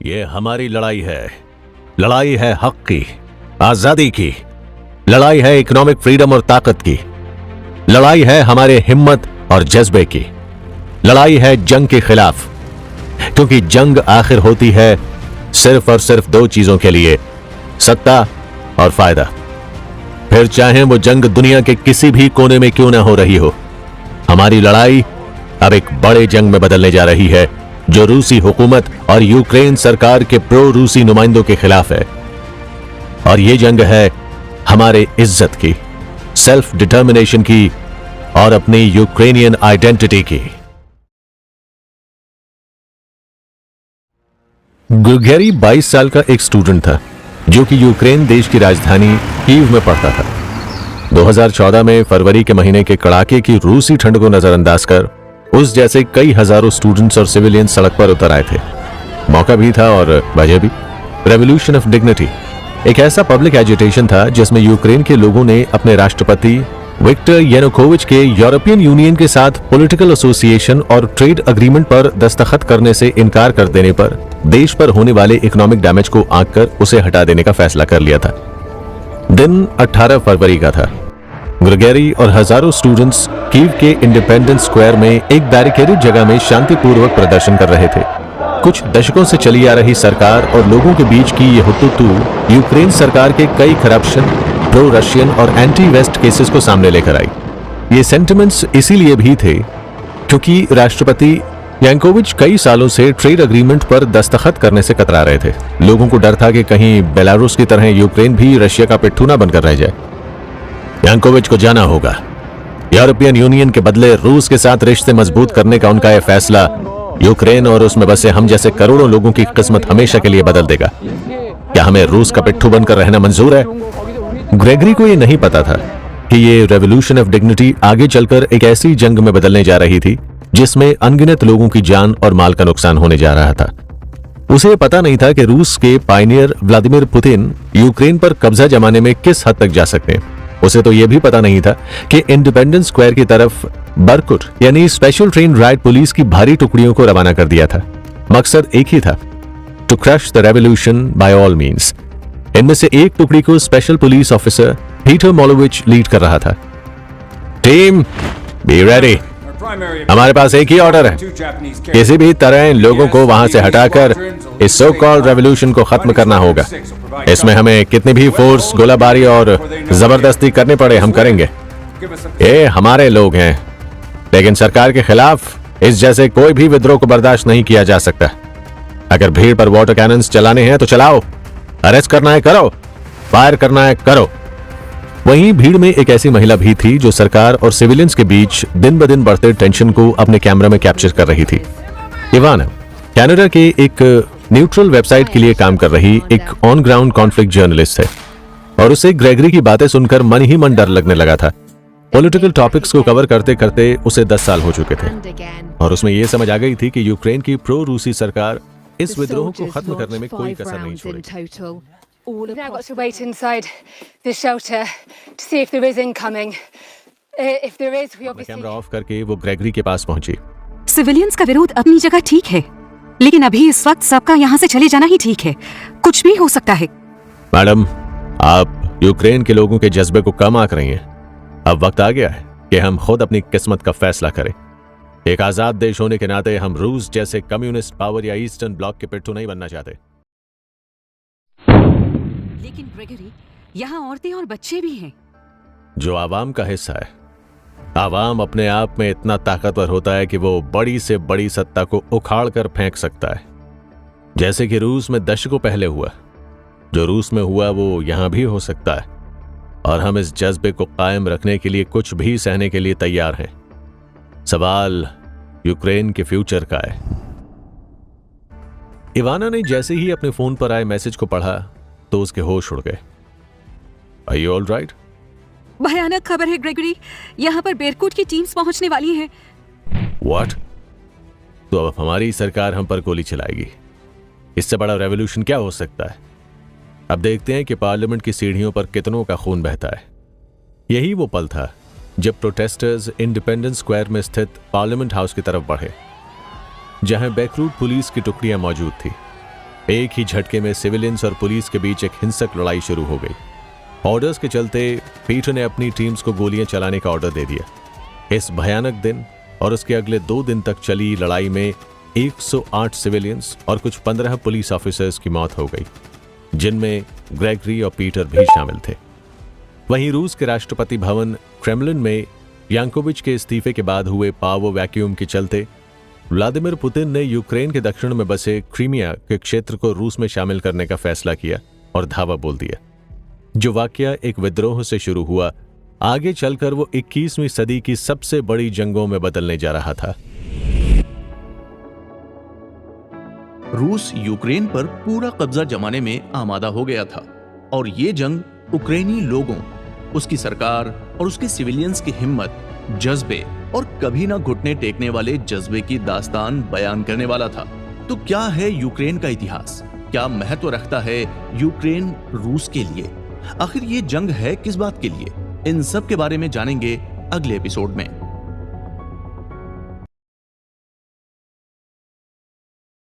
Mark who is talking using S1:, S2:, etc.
S1: ये हमारी लड़ाई है। लड़ाई है हक की, आजादी की। लड़ाई है इकोनॉमिक फ्रीडम और ताकत की। लड़ाई है हमारे हिम्मत और जज्बे की। लड़ाई है जंग के खिलाफ, क्योंकि जंग आखिर होती है सिर्फ और सिर्फ दो चीजों के लिए, सत्ता और फायदा। फिर चाहे वो जंग दुनिया के किसी भी कोने में क्यों ना हो रही हो। हमारी लड़ाई अब एक बड़े जंग में बदलने जा रही है, जो रूसी हुकूमत और यूक्रेन सरकार के प्रो रूसी नुमाइंदों के खिलाफ है। और ये जंग है हमारे इज्जत की, सेल्फ डिटर्मिनेशन की और अपनी यूक्रेनियन आइडेंटिटी की। ग्रिगोरी 22 साल का एक स्टूडेंट था, जो कि यूक्रेन देश की राजधानी कीव में पढ़ता था। 2014 में फरवरी के महीने के कड़ाके की रूसी ठंड को नजरअंदाज कर उस जैसे कई हजारों स्टूडेंट्स और सिविलियन सड़क पर उतर आए थे। मौका भी था और वजह भी। रेवोल्यूशन ऑफ डिग्निटी एक ऐसा पब्लिक एजिटेशन था जिसमें यूक्रेन के लोगों ने अपने राष्ट्रपति विक्टर यानुकोविच के यूरोपियन यूनियन के साथ पॉलिटिकल एसोसिएशन और ट्रेड अग्रीमेंट पर दस्तखत करने से इनकार कर देने पर देश पर होने वाले इकोनॉमिक डैमेज को आंककर उसे हटा देने का फैसला कर लिया था। दिन 18 फरवरी का था। ग्रिगोरी और हजारों स्टूडेंट्स कीव के इंडिपेंडेंस स्क्वायर में एक बैरिकेडेड जगह में शांतिपूर्वक प्रदर्शन कर रहे थे। कुछ दशकों से चली आ रही सरकार और लोगों के बीच की यह हुतुतू यूक्रेन सरकार के कई करप्शन, प्रो रशियन और एंटी वेस्ट केसेस को सामने लेकर आई। ये सेंटिमेंट्स इसीलिए भी थे क्योंकि राष्ट्रपति यानुकोविच कई सालों से ट्रेड अग्रीमेंट पर दस्तखत करने से कतरा रहे थे। लोगों को डर था कि कहीं बेलारूस की तरह यूक्रेन भी रशिया का पिट्ठू ना बनकर रह जाए। यानुकोविच को जाना होगा। यूरोपियन यूनियन के बदले रूस के साथ रिश्ते मजबूत करने का उनका यह फैसला यूक्रेन और उसमें बसे हम जैसे करोड़ों लोगों की किस्मत हमेशा के लिए बदल देगा। क्या हमें रूस का पिट्ठू बनकर रहना मंजूर है? ग्रेगरी को यह नहीं पता था कि ये रेवोल्यूशन ऑफ डिग्निटी आगे चलकर एक ऐसी जंग में बदलने जा रही थी जिसमें अनगिनत लोगों की जान और माल का नुकसान होने जा रहा था। उसे पता नहीं था कि रूस के पायनियर व्लादिमीर पुतिन यूक्रेन पर कब्जा जमाने में किस हद तक जा सकते हैं। उसे तो यह भी पता नहीं था कि इंडिपेंडेंस स्क्वायर की तरफ बरकुट यानी स्पेशल ट्रेन राइट पुलिस की भारी टुकड़ियों को रवाना कर दिया था। मकसद एक ही था, to crush the revolution by all means. इनमें से एक टुकड़ी को special police officer Peter Molovich lead कर रहा था। Team B ready. हमारे पास एक ही ऑर्डर है, किसी भी तरह इन लोगों को वहां से हटाकर इस सो कॉल्ड रेवोल्यूशन को खत्म करना होगा। इसमें हमें कितनी भी फोर्स, गोलाबारी और जबरदस्ती करनी पड़े हम करेंगे। ये हमारे लोग हैं, लेकिन सरकार के खिलाफ इस जैसे कोई भी विद्रोह को बर्दाश्त नहीं किया जा सकता। अगर भीड़ पर वाटर कैनन्स चलाने हैं तो चलाओ, अरेस्ट करना है करो, फायर करना है करो। वहीं भीड़ में एक ऐसी महिला भी थी जो सरकार और सिविलियंस के बीच दिन ब दिन बढ़ते टेंशन को अपने कैमरा में कैप्चर कर रही थी। इवाना कनाडा के एक न्यूट्रल वेबसाइट के लिए काम कर रही एक ऑन ग्राउंड कॉन्फ्लिक्ट जर्नलिस्ट है और उसे ग्रेगरी की बातें सुनकर मन ही मन डर लगने लगा था। पॉलिटिकल टॉपिक्स को कवर करते करते उसे 10 साल हो चुके थे और उसमें यह समझ आ गई थी कि यूक्रेन की प्रो रूसी सरकार इस विद्रोह को खत्म करने में कोई कसर नहीं छोड़ेगी।
S2: Now got to wait inside the shelter to see if there is incoming. If there is, we obviously.
S1: Camera off करके वो ग्रेगरी के पास पहुंची।
S3: सिविलियंस का विरोध अपनी जगह ठीक है, लेकिन अभी इस वक्त सबका यहाँ से चले जाना ही ठीक है। कुछ भी हो सकता है।
S1: मैडम, आप यूक्रेन के लोगों के जज्बे को कम आंक रही हैं। अब वक्त आ गया है कि हम खुद अपनी किस्मत का फैसला करें। एक आजाद देश होने के नाते हम रूस जैसे कम्युनिस्ट पावर या ईस्टर्न ब्लॉक के पिट्ठू नहीं बनना चाहते।
S3: लेकिन ग्रेगरी, यहाँ औरतें और बच्चे भी हैं।
S1: जो आवाम का हिस्सा है, आवाम अपने आप में इतना ताकतवर होता है कि वो बड़ी से बड़ी सत्ता को उखाड़ कर फेंक सकता है। जैसे कि रूस में दशकों पहले हुआ। जो रूस में हुआ वो यहां भी हो सकता है और हम इस जज्बे को कायम रखने के लिए कुछ भी सहने के लिए तैयार हैं। सवाल यूक्रेन के फ्यूचर का है। इवाना ने जैसे ही अपने फोन पर आए मैसेज को पढ़ा तो उसके होश उड़ गए। Are you all right?
S3: भयानक खबर है ग्रेगरी, यहाँ पर बेरकुट की टीम्स पहुंचने वाली हैं।
S1: What? तो अब हमारी सरकार हम पर गोली चलाएगी। इससे बड़ा रेवोल्यूशन क्या हो सकता है? अब देखते हैं कि पार्लियामेंट की सीढ़ियों पर कितनों का खून बहता है। यही वो पल था जब प्रोटेस्टर्स इंडिपेंडेंस स्क्वायर में स्थित पार्लियामेंट हाउस की तरफ बढ़े। जहां बैकरूट पुलिस की टुकड़ियां मौजूद थी। एक ही झटके में सिविलियंस और पुलिस के बीच एक हिंसक लड़ाई शुरू हो गई। ऑर्डर्स के चलते पीटर ने अपनी टीम्स को गोलियां चलाने का ऑर्डर दे दिया। इस भयानक दिन और उसके अगले 2 दिन तक चली लड़ाई में 108 सिविलियंस और कुछ 15 पुलिस ऑफिसर्स की मौत हो गई, जिनमें ग्रेगरी और पीटर भी शामिल थे। वहीं रूस के राष्ट्रपति भवन क्रेमलिन में यांकोविच के इस्तीफे के बाद हुए पावर वैक्यूम के चलते व्लादिमीर पुतिन ने यूक्रेन के दक्षिण में बसे क्रीमिया के क्षेत्र को रूस में शामिल करने का फैसला किया और धावा बोल दिया। जो वाकया एक विद्रोह से शुरू हुआ, आगे चलकर वो 21वीं सदी की सबसे बड़ी जंगों में बदलने जा रहा था।
S4: रूस यूक्रेन पर पूरा कब्जा जमाने में आमादा हो गया था और ये जंग उक्रेनी लोगों, उसकी सरकार और उसके सिविलियंस की हिम्मत, जज्बे और कभी ना घुटने टेकने वाले जज्बे की दास्तान बयान करने वाला था। तो क्या है यूक्रेन का इतिहास? क्या महत्व रखता है यूक्रेन रूस के लिए? आखिर ये जंग है किस बात के लिए? इन सब के बारे में जानेंगे अगले एपिसोड में।